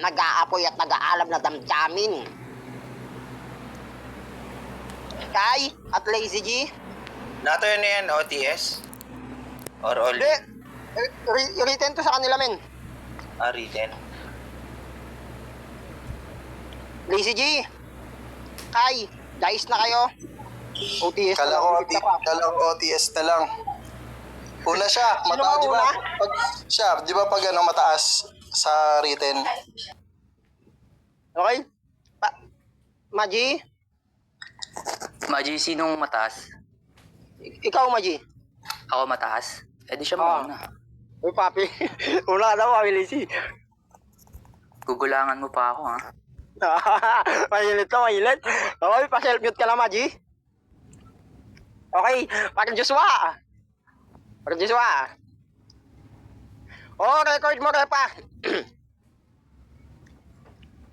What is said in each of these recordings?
nag-aapoy at nag-aalam na damdamin. Kai at Lazy G? Nato yun yan, OTS? Or all? Hindi. Written to sa kanila, men. Written. Lazy G. Kai, dice na kayo. OTS na lang. Kala ko OTS na lang. Una siya, Sino mataas, ba di ba? una? Di ba pag ano, mataas sa written? Okay? Maji? Maji, sinong mataas? Ikaw, Maji. Ako mataas? Eh di siya Ah. muna. Uy, papi. Una ka daw, papi Lazy. Gugulangan mo pa ako, ha? Mahilit to, mahilit. Okay, pa-self-mute ka lang, Maji. Okay, parang Joshua. Parang Joshua. Oh, record mo, Repa.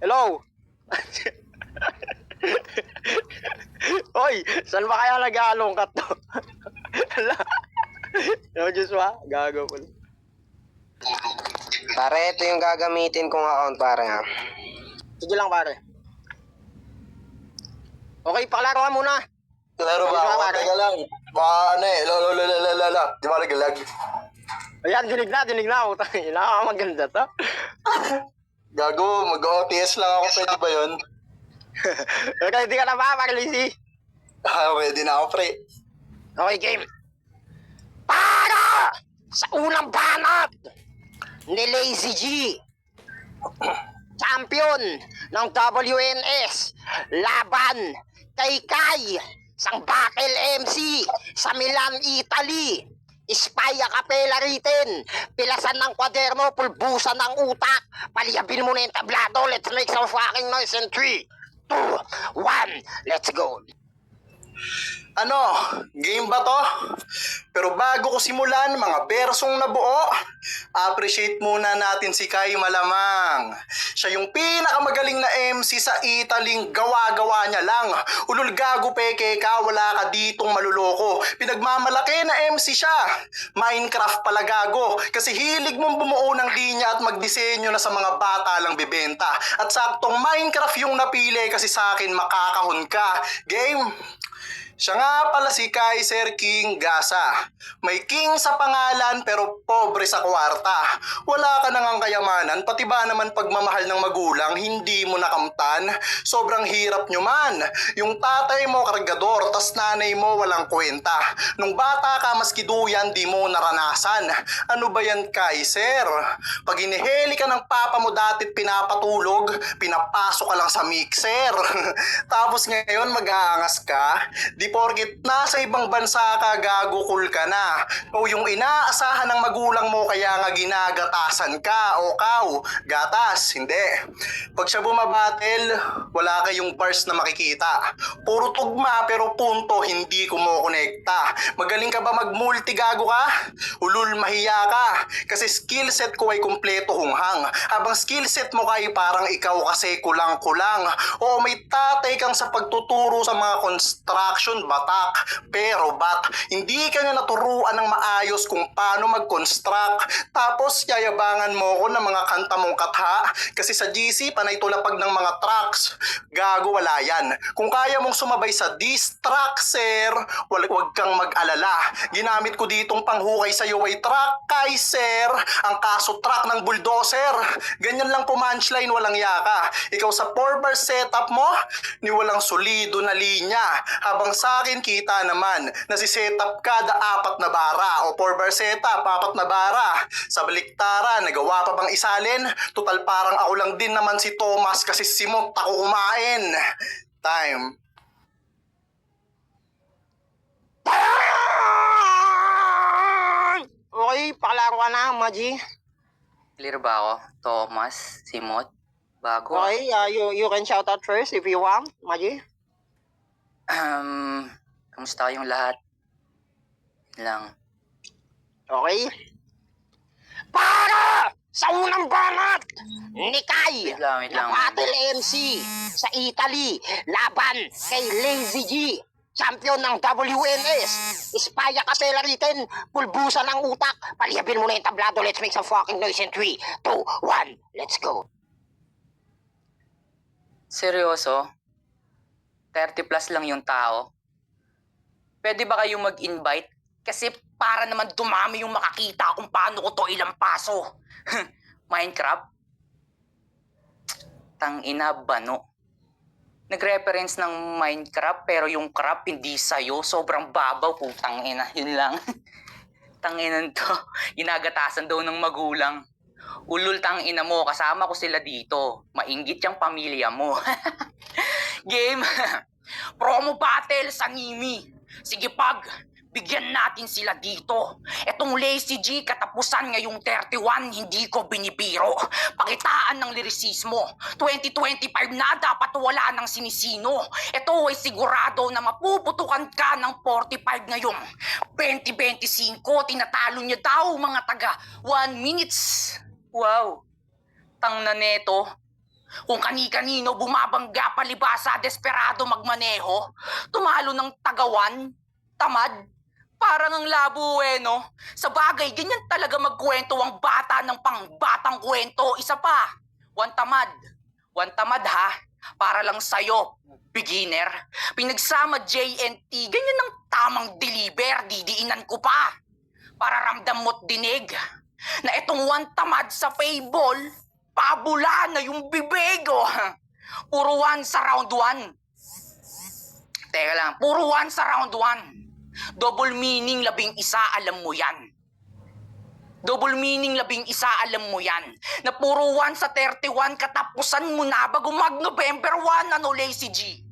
Hello. Hoy, saan ba kaya nag-aalongkat to? Hello, Joshua. Gago po. Pare, ito yung gagamitin kong account, pare, ha? Sige lang, pare. Okay, paklaro ka muna. Klaro ba Sige, ako? pare. Teka lang. Baka ano eh, lala. Di ba nagalag? Ayan, dinig na. Utang ina, maganda to. Gago, mag-OTS lang ako. Pwede ba yun? Okay, di ka na ba, pare Lazy? Pwede na ako, pre. Okay, game. Para sa unang banat ni Lazy G, champion ng WNS, laban kay Kai, sang Battle MC sa Milan, Italy. Espaya Capella written, pilasan ng kwaderno, pulbusan ng utak, paliyabin mo na yung tablado, let's make some fucking noise in 3, 2, 1, let's go. Ano, game ba to? Pero bago ko simulan, mga bersong nabuo, appreciate muna natin si Kai Malamang. Siya yung pinakamagaling na MC sa Italing gawa-gawa niya lang. Ulul gago peke ka, wala ka ditong maluloko. Pinagmamalaki na MC siya. Minecraft pala gago, kasi hilig mong bumuo ng linya at magdisenyo na sa mga bata lang bibenta. At saktong Minecraft yung napili kasi sa akin makakahon ka. Game? Siya nga pala si Kaiser King Gasa. May king sa pangalan pero pobre sa kwarta. Wala ka nang kayamanan, pati ba naman pagmamahal ng magulang, hindi mo nakamtan? Sobrang hirap nyo man. Yung tatay mo kargador, tas nanay mo walang kwenta. Nung bata ka, maski duyan, di mo naranasan. Ano ba yan, Kaiser? Pag iniheli ka ng papa mo dati't pinapatulog, pinapasok ka lang sa mixer. Tapos ngayon mag-aangas ka? Di porkit nasa ibang bansa ka, gago cool ka na. O yung inaasahan ng magulang mo kaya nga ginagatasan ka o kaw, gatas, hindi. Pag siya bumabattle, wala kayong bars na makikita. Puro tugma pero punto hindi kumukonekta. Magaling ka ba mag-multi, gago ka? Ulul, mahiya ka. Kasi skill set ko ay kumpleto hunghang. Habang skill set mo kay parang ikaw kasi kulang-kulang. O may tatay kang sa pagtuturo sa mga construction, batak, pero hindi ka nga naturuan ng maayos kung paano mag-construct. Tapos yayabangan mo ko ng mga kanta mong katha kasi sa GC panay tulapag ng mga tracks. Gago, wala yan. Kung kaya mong sumabay sa diss track, sir, wag kang mag-alala. Ginamit ko ditong panghukay sa iyo ay track, Kaiser. Ang kaso track ng bulldozer. Ganyan lang po punchline, walang yaka. Ikaw sa 4-bar setup mo, ni walang solido na linya. Habang sa akin kita naman na si setup kada 4 na bara o 4-bar setup, 4 na bara. Sa baliktaran, nagawa pa bang isalin? Total parang ako lang din naman si Thomas kasi simot ako kumain. Time. Okay, paklaro ka na, Maji. Clear ba ako? Thomas, Simot, bago. Okay, you can shout out first if you want, Maji. Kamusta kayong lahat? Yun lang. Okay. Para sa unang banat ni Kai Wait lang. na Battle MC sa Italy, laban kay Lazy G, champion ng WNS, Espaya Capella written, pulbusan ng utak, paliyabin mo na yung tablado, let's make some fucking noise in 3, 2, 1, let's go. Seryoso? 30 plus lang yung tao? Pwede ba kayong mag-invite? Kasi para naman dumami yung makakita kung paano ko to ilampaso. Minecraft? Tangina ba, no? Nag-reference ng Minecraft pero yung crap hindi sa'yo. Sobrang babaw, putang ina. Yun lang. Tanginan to. Ginagatasan daw ng magulang. Ulul tangina mo, kasama ko sila dito. Mainggit yung pamilya mo. Game. Promo battle sa Nimi. Sige pag, bigyan natin sila dito. Etong Lazy G, katapusan ngayong 31, hindi ko binibiro. Pakitaan ng lirisismo. 2025 na, dapat wala ng sinisino. Ito ay sigurado na mapuputukan ka ng 45 ngayong 2025. Tinatalo niya daw mga taga 1 minutes. Wow, tang na neto. Kung kani-kanino bumabangga palibasa, desperado magmaneho, tumalo ng tagawan, tamad, parang ang labo no? Sa bagay, ganyan talaga magkwento ang bata ng pangbatang kwento. Isa pa, one tamad ha, para lang sa'yo, beginner. Pinagsama JNT, ganyan ang tamang deliver, didiinan ko pa. Para ramdam mo't dinig, na itong one tamad sa payball, pabula na yung bibego. Puro one sa round 1. Teka lang, puro one sa round 1. Double meaning 11, alam mo yan. Double meaning 11, alam mo yan. Na puro one sa 31, katapusan mo na bago mag-November 1, ano Lazy G?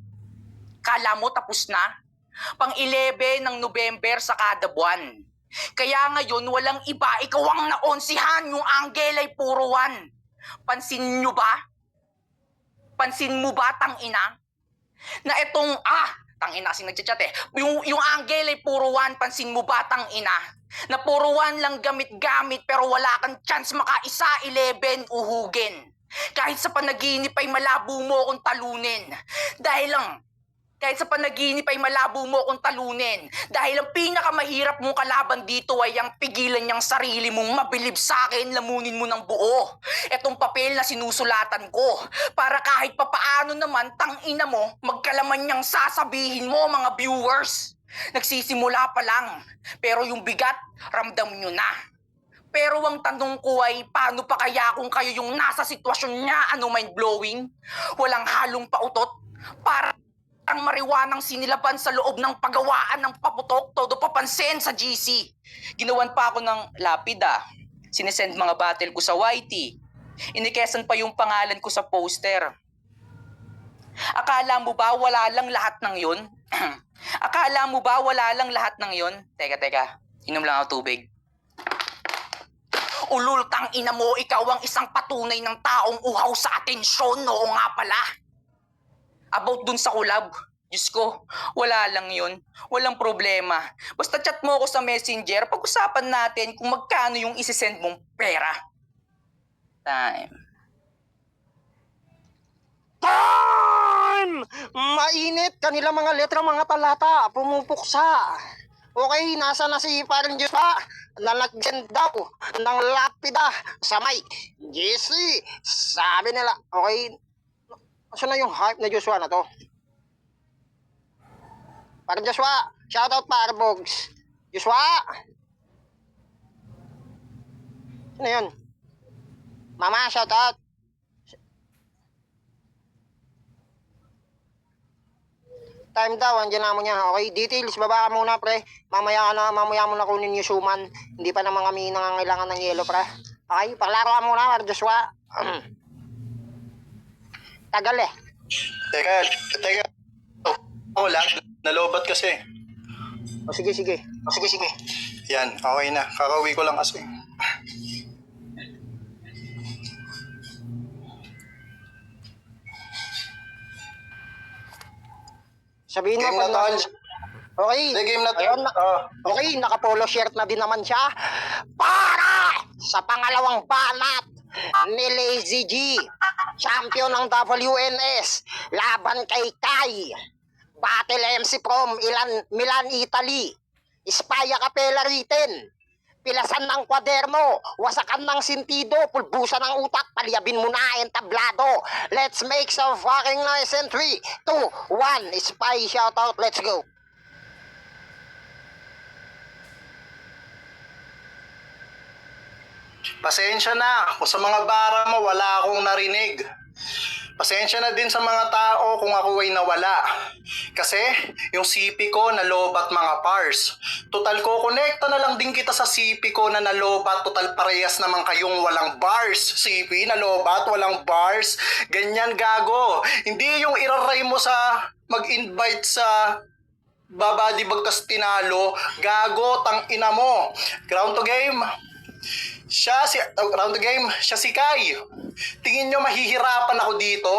Kala mo tapos na? Pang 11 ng November sa kada buwan. Kaya ngayon walang iba, ikaw ang naonsihan, yung anggel ay puro one. Pansin nyo ba? Pansin mo ba, tangina? Na itong, tangina kasi nagchat eh. Yung anggel ay puro one, pansin mo ba, tangina? Na puro one lang gamit-gamit pero wala kang chance makaisa, 11 uhugin. Kahit sa panaginip ay malabo mo akong talunin. Kahit sa panaginip ay malabo mo akong talunin. Dahil ang pinakamahirap mong kalaban dito ay ang pigilan niyang sarili mong mabilib sa akin, lamunin mo ng buo. Etong papel na sinusulatan ko. Para kahit papaano naman, tangina mo, magkalaman niyang sasabihin mo mga viewers. Nagsisimula pa lang, pero yung bigat, ramdam nyo na. Pero ang tanong ko ay, paano pa kaya kung kayo yung nasa sitwasyon niya, ano mind-blowing? Walang halong pautot, para ang mariwanang sinilaban sa loob ng pagawaan ng paputok, todo papansin sa GC. Ginawan pa ako ng lapida. Sinesend mga battle ko sa YT. Inikesan pa yung pangalan ko sa poster. Akala mo ba wala lang lahat ng yun? Akala mo ba wala lang lahat ng yun? Teka. Inom lang ako tubig. Ulul, tang ina mo, ikaw ang isang patunay ng taong uhaw sa atensyon. Oo nga pala. About dun sa collab, Diyos ko, wala lang yun. Walang problema. Basta chat mo ako sa messenger, pag-usapan natin kung magkano yung isisend mong pera. Time. Mainit, kanila mga letra, mga talata, pumupuksa. Okay, nasa na si parang Diyos pa na nag-send daw ng lapida sa may GC. Sabi nila, okay, saan na yung hype na Joshua na to? Parang Joshua, shoutout para Bogs. Joshua! Ano yun? Mama, shoutout. Time daw, andyan na mo niya. Okay, details, baba ka muna, pre. Mamaya mo na kunin yung suman. Hindi pa naman kami nangangailangan ng yelo, pre. Okay, paklaro ka muna, para Joshua. Tagal eh. Teka. Ako lang, nalobat kasi. O sige. Yan, okay na. Kakauwi ko lang kasi. Sabihin mo Game pag na, tol. Okay. Game na, tol. Ayun, okay, naka-polo shirt na din naman siya. Para sa pangalawang banat ni Lazy G, champion ng WNS, laban kay Kai, Battle MC from Milan, Italy, Spaya Capella Riten, pilasan ng kwaderno, wasakan ng sintido, pulbusan ng utak, palyabin mo na entablado. Let's make some fucking noise in 3, 2, 1, spy shoutout, let's go. Pasensya na kung sa mga bara mo wala akong narinig. Pasensya na din sa mga tao kung ako ay nawala. Kasi yung CP ko nalobat mga pars. Total ko, konekta na lang din kita sa CP ko na nalobat. Total parehas naman kayong walang bars. CP nalobat, walang bars. Ganyan gago. Hindi yung iraray mo sa mag-invite sa babadi bagtas tinalo. Gago, tang ina mo. Ground to game. Round the game, siya si Kai. Tingin nyo mahihirapan ako dito?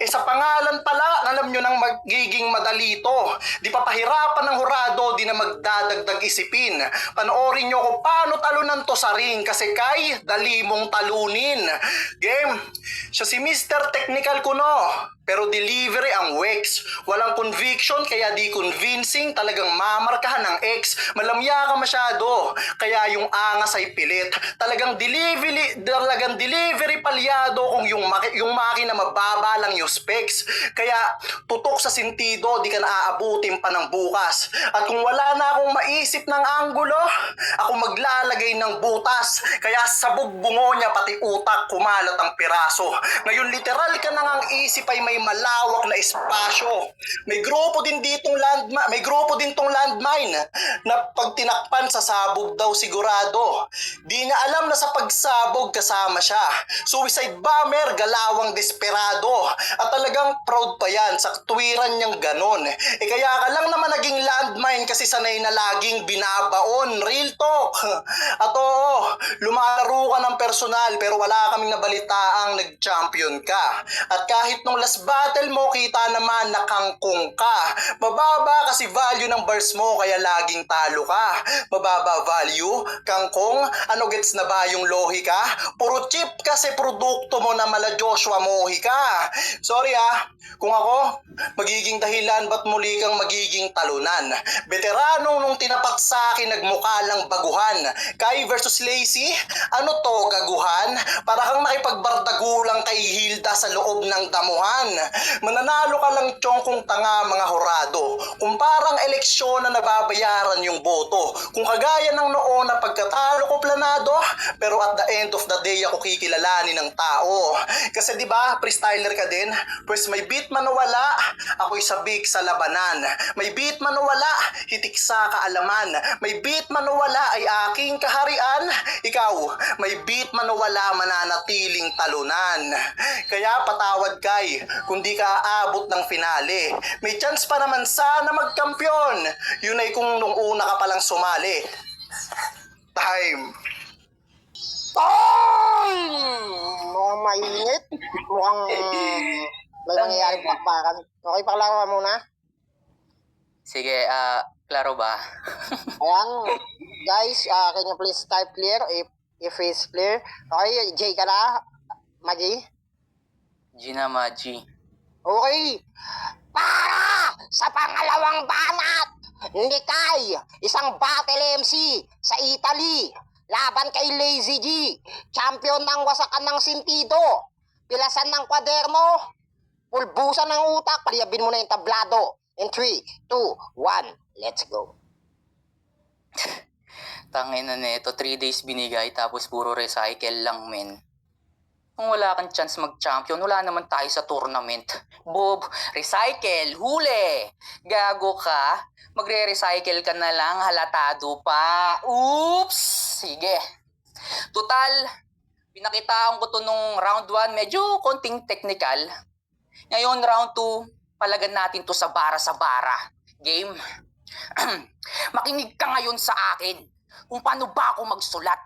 Sa pangalan pala, alam nyo nang magiging madalito. Di pa pahirapan ng hurado, di na magdadagdag isipin. Panoorin nyo kung paano talunan to sa ring. Kasi Kai, dali mong talunin. Game, siya si Mr. Technical Kuno. Pero delivery ang Wex. Walang conviction kaya di convincing, talagang mamarkahan ng X. Malamya ka masyado, kaya yung angas ay pilit. Talagang delivery palyado kung yung makina mababa lang yung specs. Kaya tutok sa sintido, di ka naaabutin pa ng bukas. At kung wala na akong maisip ng anggulo, ako maglalagay ng butas. Kaya sa bugbungo niya pati utak kumalat ang piraso. Ngayon literal ka nang ang isip ay may malawak na espasyo. May grupo din tong landmine na pag tinakpan sa sabog daw sigurado. Di niya alam na sa pagsabog kasama siya. Suicide bomber, galawang desperado. At talagang proud pa yan sa tuwiran niyang ganon. Kaya ka lang naman naging landmine kasi sanay na laging binabaon. Real talk. At oo, lumalaro ka ng personal pero wala kaming nabalitaang nag-champion ka. At kahit nung last battle mo, kita naman nakangkong ka. Mababa kasi value ng bars mo kaya laging talo ka. Mababa value, kangkong, ano gets na ba yung lohi ka? Puro cheap kasi produkto mo na mala Joshua Mohi ka. Sorry kung ako, magiging dahilan ba't muli kang magiging talunan. Veterano nung tinapat sa akin nagmukha lang baguhan. Kai versus Lacey, ano to gaguhan? Para kang nakipagbardagulang kay Hilda sa loob ng damuhan. Mananalo ka lang chong kung tanga mga horado. Kung parang eleksyon na nababayaran yung boto. Kung kagaya ng noon na pagkatalo ko planado, pero at the end of the day ako kikilalanin ng tao. Kasi di ba freestyler ka din? Pues may beat man o wala, ako'y sabik sa labanan. May beat man o wala, hitik sa kaalaman. May beat man o wala ay aking kaharian. Ikaw, may beat man o wala mananatiling talunan. Kaya patawad Kai, kung di ka aabot ng finale. May chance pa naman sana magkampiyon. Yun ay kung nung una ka palang sumali. Time. Mukhang mainit. Mukhang may mangyayari pakpakan. Okay, paklawa muna. Sige, klaro ba? Ayan, guys, can you please type clear if it's clear? Okay, Jay ka na? Maji? Gina Maji. Okay. Para sa pangalawang banat ni Kai, isang battle MC sa Italy. Laban kay Lazy G, champion ng wasakan ng sintido, pilasan ng kwaderno, pulbusan ng utak, palyabin mo na yung tablado. In 3, 2, 1, let's go. Tangin na nito, 3 days binigay tapos puro recycle lang men. Kung wala kang chance mag-champion, wala naman tayo sa tournament. Bob, recycle, huli! Gago ka, magre-recycle ka na lang, halatado pa. Oops! Sige. Total, pinakitaan ko to nung round 1, medyo konting technical. Ngayon, round 2, palagan natin to sa bara. Game? Makinig ka ngayon sa akin kung paano ba ako magsulat.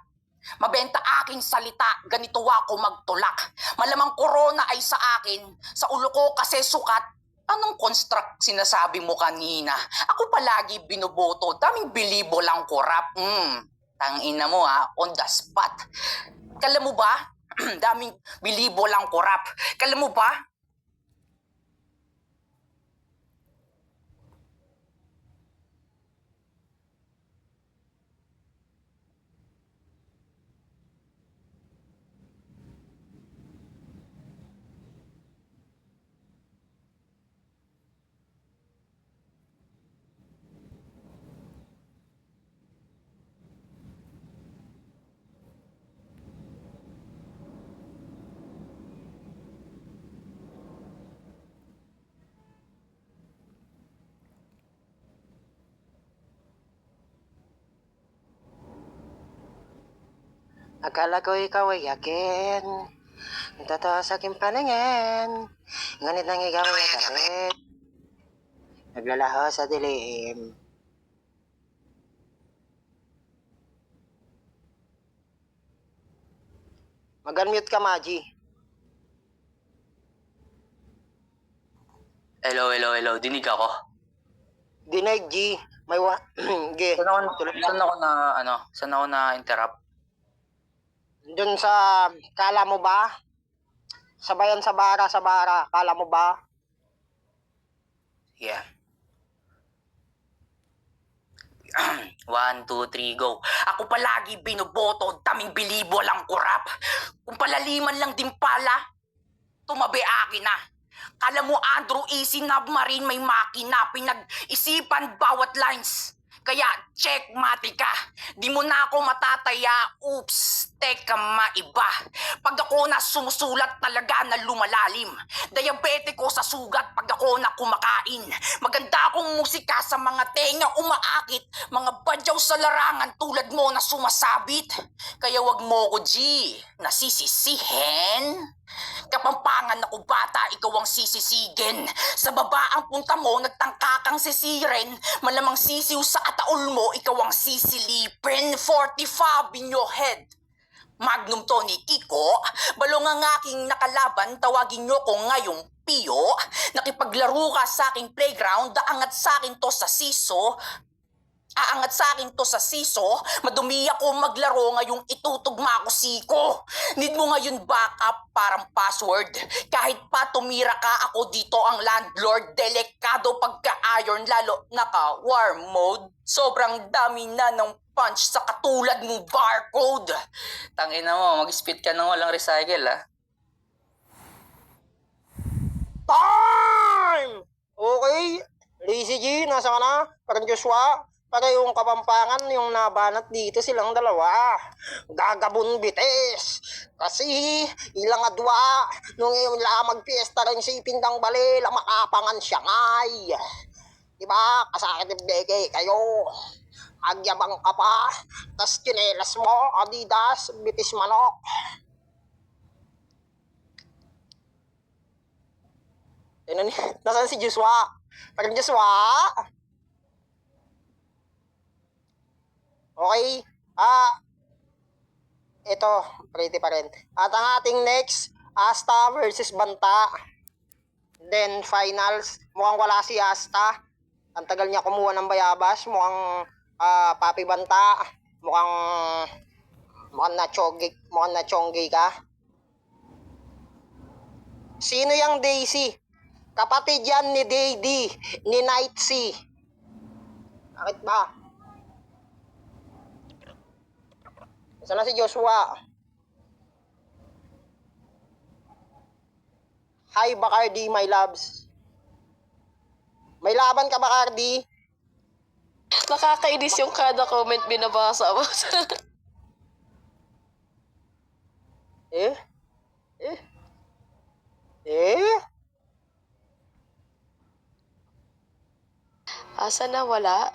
Mabenta aking salita, ganito ako magtulak. Malamang corona ay sa akin, sa ulo ko kasi sukat. Anong construct sinasabi mo kanina? Ako palagi binoboto, daming bilibo lang korap. Tangina mo on the spot. Kala mo ba? Daming bilibo lang korap. Kala mo ba? Akala ko ikaw ay yakin. Totoo sa aking paningin. Ngunit nang ikaw ay kapit. Naglalaho sa dilim. Mag-unmute ka, Maji. Hello. Dinig ako. Dinig, G. May wa... Ge. Saan ako na interrupt? Doon sa... Kala mo ba? Sabayan sa bara. Kala mo ba? Yeah. 1, 2, 3, go. Ako palagi binoboto, daming bilibo lang kurap. Kung palaliman lang din pala, tumabi akin na. Kala mo Andrew Easy Submarine may makina, pinag-isipan bawat lines. Kaya checkmate ka, di mo na ako matataya, oops, teka maiba. Pag ako na sumusulat talaga na lumalalim, diabetiko sa sugat pag ako na kumakain. Maganda akong musika sa mga tenga umaakit, mga badyaw sa larangan tulad mo na sumasabit. Kaya wag mo ko G, nasisisihin. Kapampangan ako bata, ikaw ang sisisigin. Sa baba ang punta mo, nagtangka kang sisiren. Malamang sisiw sa ataol mo, ikaw ang sisilipin. 45 in your head. Magnum to ni Kiko, balong ang aking nakalaban, tawagin nyo ko ngayong Pio. Nakipaglaro ka sa aking playground, daangat sa akin to sa siso. Aangat sa akin to sa siso, madumi ako maglaro ngayong itutugma ko siko. Need mo ngayon backup parang password. Kahit pa tumira ka, ako dito ang landlord. Delikado pagka-iron, lalo naka-war mode. Sobrang dami na ng punch sa katulad mong barcode. Tangina mo, mag-spit ka nang walang recycle Time! Okay. Lazy G, nasa ka na? Parang Joshua. Para yung Kapampangan, yung nabanat dito silang dalawa. Gagabon bites. Kasi ilang adwa, nung yung magpiesta rin si Pindang Balil, makapangan siya ngay. Diba? Kasakit ng beke kayo. Agyabang ka pa. Tas kinelas mo, Adidas, bitis manok. Nasaan si Joshua? Parang Joshua? Okay. Ito, pretty pa rin. At ang ating next, Asta versus Banta. Then, finals. Mukhang wala si Asta. Ang tagal niya kumuha ng bayabas. Mukhang Papi Banta. Mukhang na-chonggi ka. Sino yung Daisy? Kapatid yan ni Daddy, ni Nightsy. Bakit ba? Saan na si Joshua? Hi, Bacardi, my loves. May laban ka, Bacardi? Nakakainis yung kada comment binabasa mo. Eh? Eh? Asa na wala?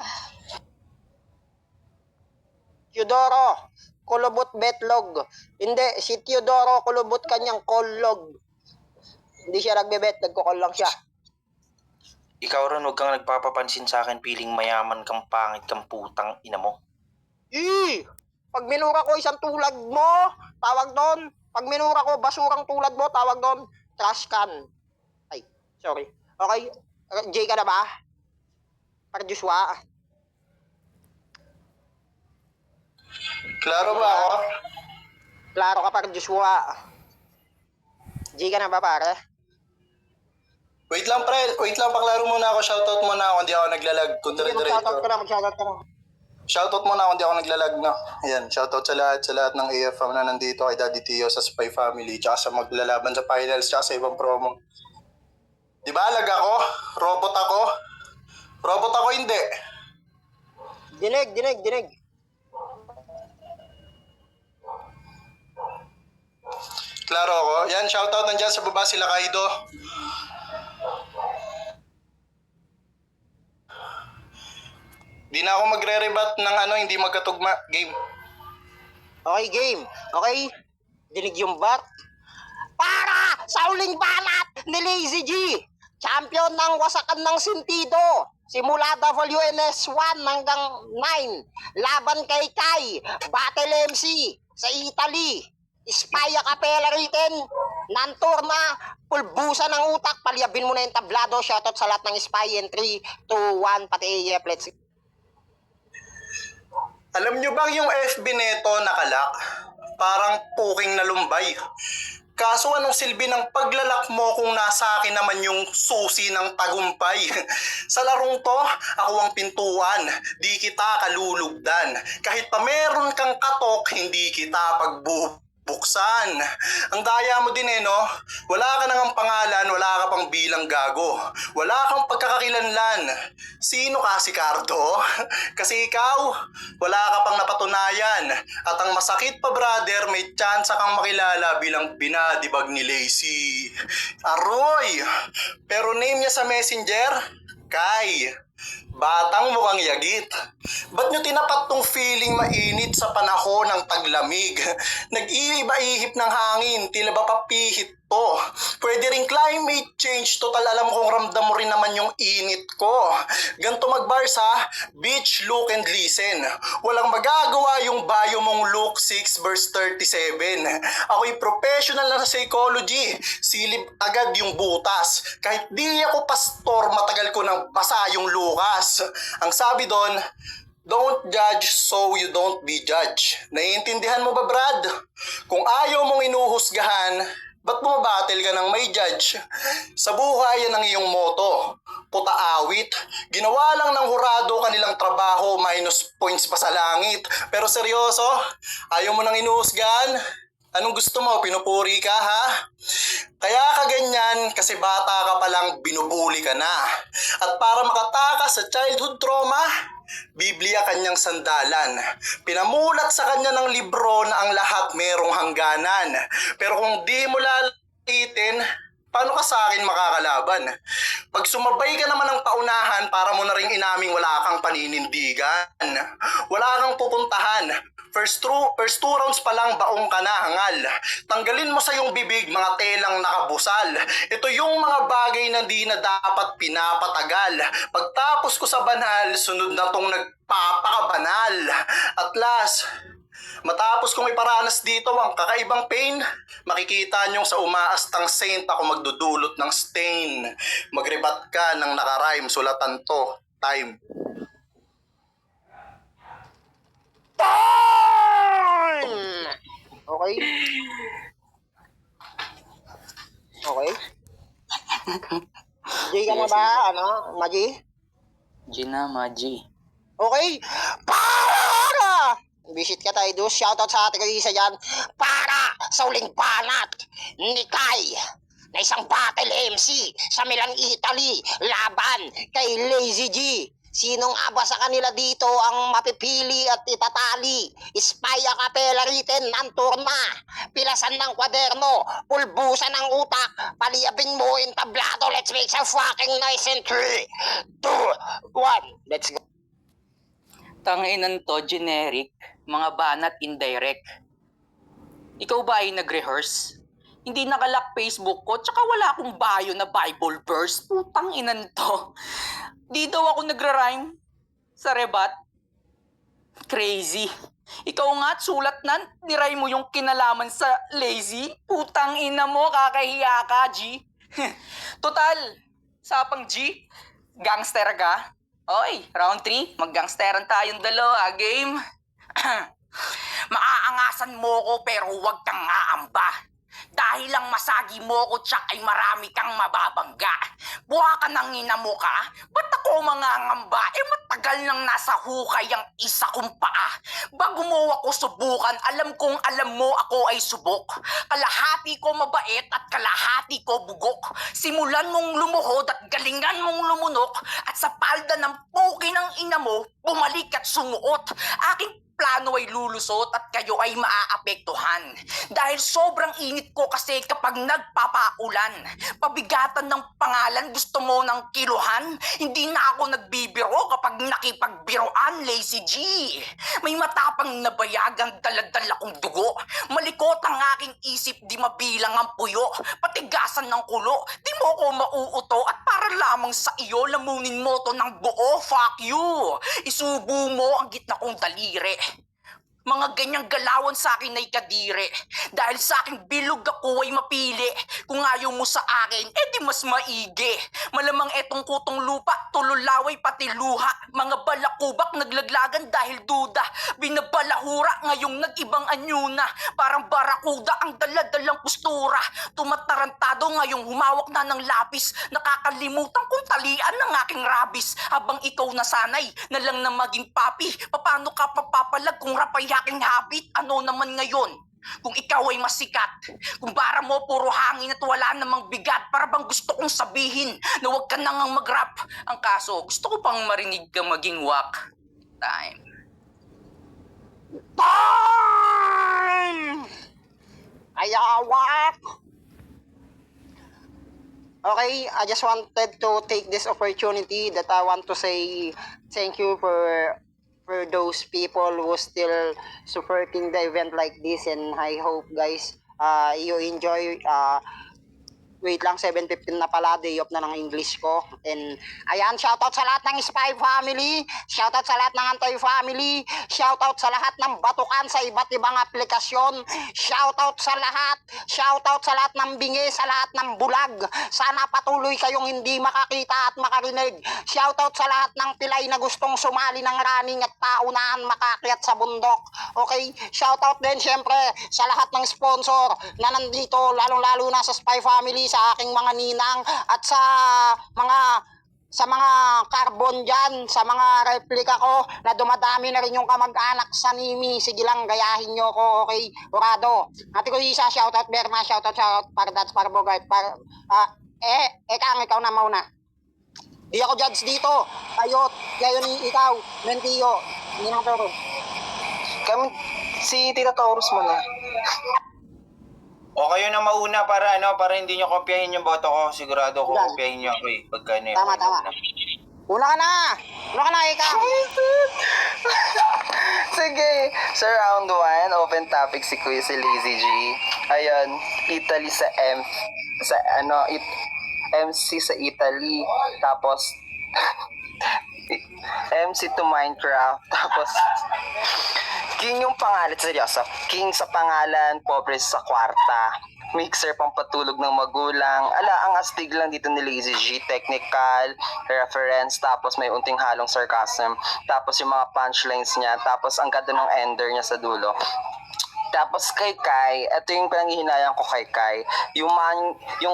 Teodoro, kulubot betlog. Hindi, si Teodoro kulubot kanyang kollog. Hindi siya nagbebet, nagkukol lang siya. Ikaw ron, huwag kang nagpapapansin sa akin, piling mayaman kang pangit kang putang ina mo. Pag minura ko isang tulad mo, tawag doon. Pag minura ko basurang tulad mo, tawag doon, trash can. Ay, sorry. Okay, Jay ka na ba? Para Joshua. Klaro ba ako? Klaro ka para Joshua. Jay ka na ba, pare? Wait lang, pre. Wait lang, paklaro muna ako. Shoutout muna ako, hindi ako naglalag. Kung Sige, mag-shoutout ka dire-diretso. na. Shoutout muna ako, hindi ako naglalag, no? Ayan, shoutout sa lahat ng AFM na nandito, kay Daddy Tio, sa Spy Family, tsaka sa maglalaban sa finals, tsaka sa ibang promo. Di ba, lag ako? Robot ako? Robot ako, hindi. Dinig. Klaro ako. Yan, shoutout nandyan sa baba sila Kaido. Di na ako magre-rebat ng hindi magkatugma game. Okay, game. Okay? Dinig yung bat. Para sa uling banat ni Lazy G. Champion ng wasakan ng sentido. Simula WNS 1 hanggang 9. Laban kay Kai. Battle MC sa Italy. Spaya Capella written. Nanturna. Pulbusa ng utak. Palyabin mo na yung tablado. Shoutout sa lahat ng Spy in 3, 2, 1. Pati AF. Let's Alam nyo bang yung FB neto nakalak? Parang puking na lumbay. Kaso anong silbi ng paglalak mo kung nasa akin naman yung susi ng tagumpay? Sa larong to, ako ang pintuan, di kita kalulugdan. Kahit pa meron kang katok, hindi kita pagbubuksan. Ang daya mo din no? Wala ka nang pangalan, wala ka pang bilang gago. Wala kang pagkakakilanlan. Sino ka, si Cardo? Kasi ikaw, wala ka pang napatunayan. At ang masakit pa, brother, may tsansa kang makilala bilang binadibag ni Lazy. Aroy! Pero name niya sa messenger? Kai. Batang mukhang yagit. Ba't nyo tinapat tong feeling mainit sa panahon ng taglamig? Nag-iiba-ihip ng hangin, tila ba papihit to? Pwede rin climate change, total alam kong ramdam mo rin naman yung init ko. Ganto magbars ha, bitch, look and listen. Walang magagawa yung bio mong Luke 6 verse 37. Ako'y professional na sa psychology, silip agad yung butas. Kahit di ako pastor, matagal ko nang basa yung Lucas. Ang sabi doon, don't judge so you don't be judged. Naiintindihan mo ba, Brad? Kung ayaw mong inuhusgahan, ba't bumabatil ka ng may judge? Sa buhay, yan ang iyong moto. Puta awit. Ginawa lang ng hurado kanilang trabaho, minus points pa sa langit. Pero seryoso, ayaw mo nang inuhusgahan? Anong gusto mo? Pinupuri ka, ha? Kaya ka ganyan kasi bata ka palang binubuli ka na. At para makatakas sa childhood trauma, Biblia kanyang sandalan. Pinamulat sa kanya ng libro na ang lahat merong hangganan. Pero kung di mo lalitin, paano ka sa akin makakalaban? Pag sumabay ka naman ng paunahan, para mo na ring inaming wala kang paninindigan. Wala kang pupuntahan. First two rounds pa lang baong ka na hangal. Tanggalin mo sa iyong bibig mga telang nakabusal. Ito yung mga bagay na di na dapat pinapatagal. Pagtapos ko sa banal, sunod na tong nagpapakabanal. At last, matapos kong iparanas dito ang kakaibang pain, makikita nyo sa umaastang saint ako magdudulot ng stain. Magrebat ka ng nakarhyme, sulatan to, time. Okay? Okay? Jay ka na ba? Maji? Gina, Maji. Okay? Para! Visit ka tayo doon. Shoutout sa ating isa dyan. Para sa uling banat ni Kai na isang battle MC sa Milan, Italy. Laban kay Lazy G. Sinong aba sa kanila dito ang mapipili at itatali? Spaya Capella written, Nanturna. Pilasan ng kwaderno, pulbusan ng utak, paliyabing mo in tablado. Let's make some fucking nice in 3, 2, 1. Let's go. Tanginan to, generic, mga banat indirect. Ikaw ba ay nag-rehearse? Hindi nakalak Facebook ko, tsaka wala akong bio na Bible verse. Putang inan to. Di daw ako nagra-rhyme sa rebat. Crazy. Ikaw nga, sulat na, niray mo yung kinalaman sa Lazy. Putang ina mo, kakahiya ka, G. Total, sapang G, gangster ka. Oy, round 3, mag-gangsteran tayong dalawa, game. Maaangasan mo ko pero huwag kang aamba. Dahil lang masagi mo ko tsak ay marami kang mababangga. Buha ka ng ina mo ka? Ba't ako mangangamba? Matagal nang nasa hukay ang isa kong paa. Bago mo ako subukan, alam kong alam mo ako ay subok. Kalahati ko mabait at kalahati ko bugok. Simulan mong lumuhod at galingan mong lumunok. At sa palda ng puki ng ina mo, bumalik at sumuot. Aking plano ay lulusot at kayo ay maaapektuhan. Dahil sobrang init ko kasi kapag nagpapaulan. Pabigatan ng pangalan, gusto mo ng kiluhan? Hindi na ako nagbibiro kapag kang nakipagbiroan, Lazy G. May matapang na bayagang daladala kong dugo. Malikot ang aking isip, di mabilang ang puyo. Patigasan ng kulo, di mo ko mauuto. At para lamang sa iyo, lamunin mo to ng buo. Fuck you! Isubo mo ang gitna kong daliri. Mga ganyang galawan sa akin ay kadire. Dahil sa aking bilog ako ay mapili. Kung ayaw mo sa akin, edi mas maigi. Malamang etong kutong lupa, tululaway pati luha. Mga balakubak naglaglagan dahil duda. Binabalahura ngayong nag-ibang anyo na. Parang barakuda ang daladalang postura. Tumatarantado ngayong humawak na ng lapis. Nakakalimutan kong talian ng aking rabis. Habang ikaw nasanay na lang na maging papi. Paano ka papapalag kung rapay aking habit? Ano naman ngayon? Kung ikaw ay masikat, kung bara mo puro hangin at wala namang bigat, para bang gusto kong sabihin na huwag ka nang mag-rap. Ang kaso, gusto ko pang marinig ka maging wak. Time. Time! Ayawak! Okay, I just wanted to take this opportunity that I want to say thank you for those people who still supporting the event like this, and I hope guys you enjoy. Wait lang, 7:15 na pala, day off na ng English ko. And ayan, shoutout sa lahat ng Spy family, shoutout sa lahat ng Antoy family, shoutout sa lahat ng batukan sa iba't ibang aplikasyon, shoutout sa lahat ng bingi, sa lahat ng bulag. Sana patuloy kayong hindi makakita at makarinig. Shoutout sa lahat ng pilay na gustong sumali ng running at paunahan makakyat sa bundok. Okay, shoutout din syempre sa lahat ng sponsor na nandito, lalong-lalo na sa Spy family, sa aking mga ninang at sa mga carbon dyan, sa mga replika ko na dumadami na rin yung kamag-anak sa Nimi. Sige lang, gayahin nyo ko, okay? Orado. Ate ko isa, shoutout Berma, shoutout para Dats, para Bogart, para Ekang, ikaw na mauna. Di ako judge dito. Ayot, gayon ikaw, Mentiyo, hindi na turo. Kami, si Tita Taurus mo na. O kayo na mauna para para hindi nyo kopyahin yung boto ko. Sigurado ko Yan. kopyahin nyo ako eh. Pagka Tama. Una ka na, ikaw. Sige. Sa round 1, open topic si Kuya si Lazy G. Ayun, Italy sa MC sa Italy. Tapos MC to Minecraft. Tapos King yung pangalan, seryoso. King sa pangalan, pobre sa kwarta. Mixer pang patulog ng magulang. Ang astig lang dito ni Lazy G. Technical, reference, tapos may unting halong sarcasm. Tapos yung mga punchlines niya. Tapos ang ganda ng ender niya sa dulo. Tapos kay Kai, ito yung pinanghihinayang ko kay Kai. Yung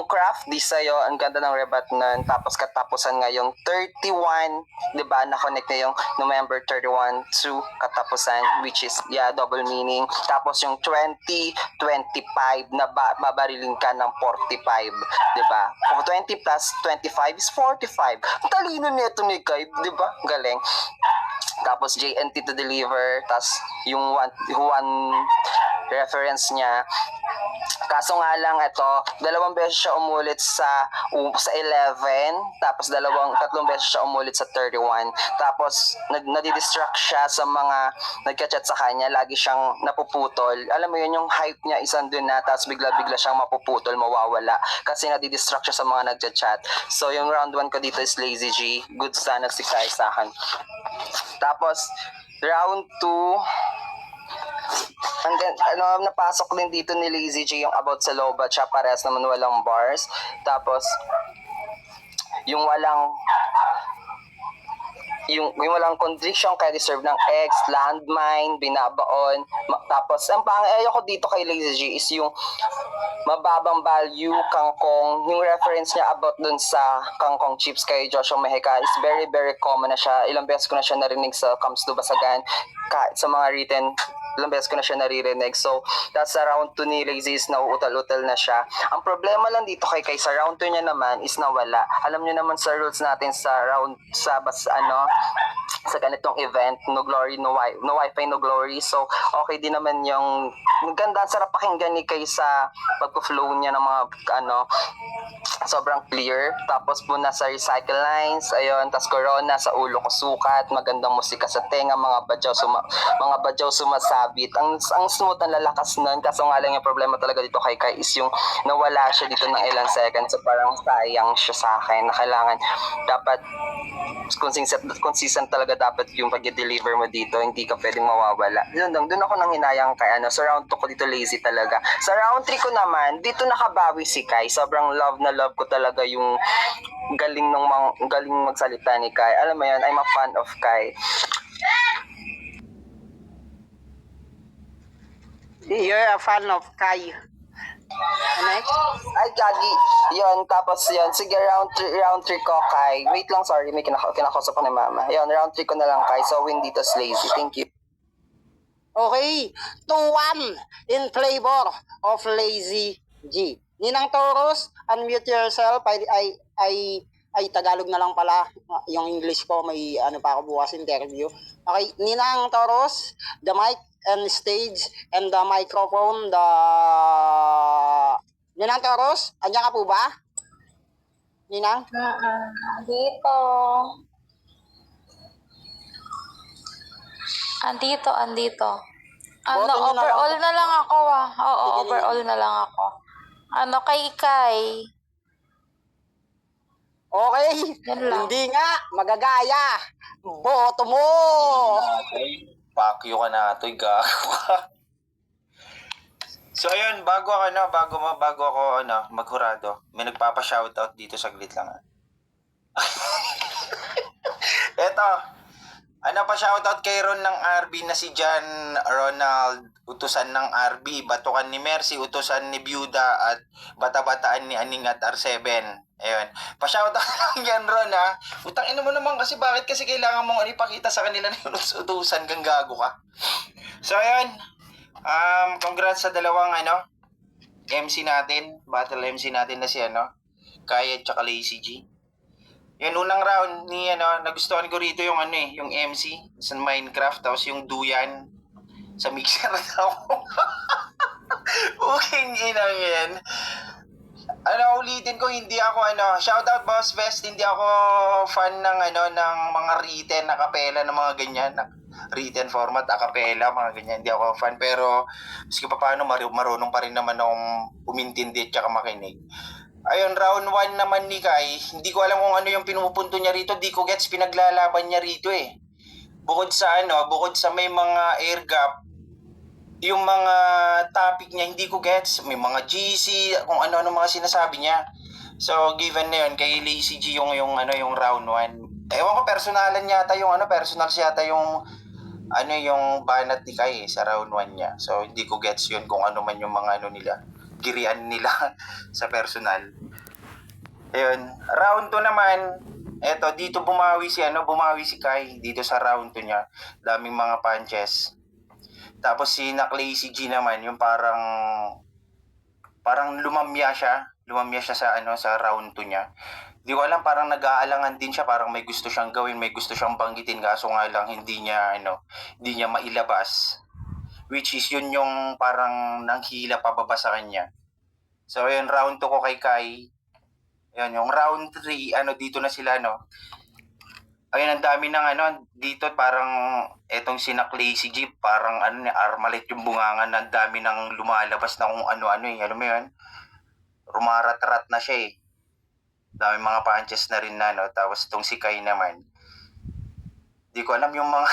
craft di sa'yo, ang ganda ng rebat nun. Tapos katapusan nga yung 31, di ba, na-connect na yung November 31 to katapusan, which is, double meaning. Tapos yung 20, 25, na babarilin ka ng 45, di ba? 20 plus 25 is 45. Ang talino nito ni Kai, di ba? Galing. Tapos JNT to deliver, tapos yung one reference niya. Kaso nga lang ito, 2 beses siya umulit sa 11, tapos 3 beses siya umulit sa 31. Tapos nadidistract siya sa mga nagka-chat sa kanya, lagi siyang napuputol. Alam mo yun, yung hype niya isang dun na, tapos bigla-bigla siyang mapuputol, mawawala. Kasi nadidistract siya sa mga nagka-chat. So yung round 1 ko dito is Lazy G. Good sa nagsikay sa akin. Tapos round 2, napasok din dito ni Lazy G yung about sa Lobat siya, parehas naman walang bars. Tapos yung walang conviction kaya deserve ng X, landmine, binabaon. Tapos ang ayoko dito kay Lazy G is yung mababang value kangkong. Yung reference niya about dun sa kangkong chips kay Joshua Mejica is very very common na siya. Ilang beses ko na siya narinig sa Comes to Basagan, kahit sa mga written, ilang beses ko na siya naririnig. So, that's sa round 2 ni Lazy is nauutal-utal na siya. Ang problema lang dito kay sa round 2 niya naman is nawala. Alam niyo naman sa rules natin sa round, sa sa ganitong event, no glory, no wifi, no glory. So, okay din naman yung ganda, sarap pakinggan ni kay sa pagpo-flow niya ng mga sobrang clear. Tapos po nasa recycle lines, ayun, tas corona sa ulo ko sukat, magandang musika sa tenga, mga badyaw sumasabit. Ang smooth, ang lalakas nun. Kaso nga lang yung problema talaga dito kay Kai is yung nawala siya dito ng ilang seconds. So parang sayang siya sa akin na kailangan dapat consistent talaga dapat yung pag-deliver mo dito, hindi ka pwedeng mawawala. Doon ako nang hinayang kay sa round 2 ko dito lazy talaga. Sa round 3 ko naman, dito nakabawi si Kai. Sobrang love na love ko talaga yung galing magsalita ni Kai. Alam mo yan, I'm a fan of Kai. You're a fan of Kai. Next? Ay, gagi. Yun, tapos yun. Sige, round 3 ko, Kai. Wait lang, sorry. May kinakausap ko ni mama. Yun, round 3 ko na lang, Kai. So, win dito sa lazy. Thank you. Okay, 2-1 in favor of Lazy G. Ninang Taurus, unmute yourself. Ay Tagalog na lang pala. Yung English ko, may ano pa ako bukas interview. Okay, Ninang Taurus, the mic and stage and the microphone, Ninang Taurus, andyan ka po ba? Ninang? Dito. Andito. Ano, Boto niyo na overall lang. na lang ako ah. Oo, Sige, overall na lang ako. Ano, kay. Okay, Yan lang. hindi nga, magagaya. Boto mo! Fuck you ka na, toy gago ka. So ayun, bago ako maghurado, may nagpapa-shoutout dito, saglit lang. Eto, pa-shoutout kay Ron ng RB na si John Ronald, utusan ng RB, batukan ni Mercy, utusan ni Byuda, at bata-bataan ni Aning at R7. Ayun, pa-shoutout lang yan, Ron, ha. Utang ina mo naman kasi, bakit kasi kailangan mong ipakita sa kanila na yung utusan kang gago ka. So ayun, congrats sa dalawang MC natin, battle MC natin na si Kai at saka Lazy G. Yan unang round ni nagustuhan ko rito yung yung MC sa Minecraft, tapos yung duyan sa mixer daw. Uking inang yan. Ulitin ko, hindi ako shoutout Boss Best, hindi ako fan ng ng mga written na kapela ng mga ganyan, written format acapella, mga ganyan, hindi ako fan, pero maski pa paano marunong pa rin naman akong umintindi at saka makinig. Ayun, round 1 naman ni Kai, hindi ko alam kung ano yung pinupunto niya rito, di ko gets pinaglalaban niya rito eh. Bukod sa may mga air gap, yung mga topic niya hindi ko gets, may mga GC, kung ano mga sinasabi niya. So given na yun, kay Lazy G yung round 1. Ewan ko, personalan yata yung personal yata yung yung banat ni Kai sa round 1 niya. So hindi ko gets yun kung ano man yung mga nila, girian nila sa personal. Ayun, round 2 naman, eto dito bumawi si Kai dito sa round 2 niya. Daming mga punches. Tapos si Lazy G naman, yung parang lumamya siya sa sa round 2 niya. Di ko alam, parang nag-aalangan din siya, parang may gusto siyang gawin, may gusto siyang banggitin, kaso nga lang hindi niya mailabas. Which is yun yung parang nanghila pababa sa kanya. So yun, round 2 ko kay Kai. Yun, yung round 3, dito na sila, ayun, ang dami ng dito, parang etong si Lazy G, parang Armalite yung bungangan, ang dami nang lumalabas na kung ano-ano eh, alam mo yun? Rumarat-rat na siya eh. Dami mga punches na rin na, tapos itong si Kai naman, di ko alam yung mga,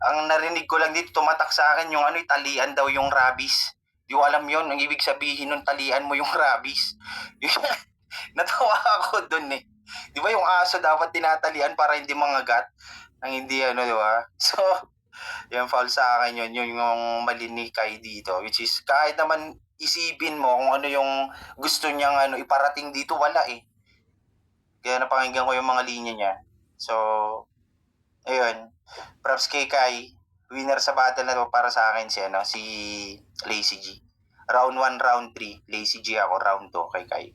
ang narinig ko lang dito, tumatak sa akin yung talian daw yung rabies. Di ko alam yun, ang ibig sabihin nun, talian mo yung rabies. Natawa ako dun eh. Di ba yung aso dapat tinatalian para hindi mangagat? Nang hindi di ba? So, yung foul sa akin yun, yung mali ni Kai dito. Which is, kahit naman isipin mo kung ano yung gusto niyang iparating dito, wala eh. Kaya napakinggan ko yung mga linya niya. So, ayun. Props kay Kai. Winner sa battle na to para sa akin si Lazy G. Round 1, round 3, Lazy G ako. Round 2 kay Kai.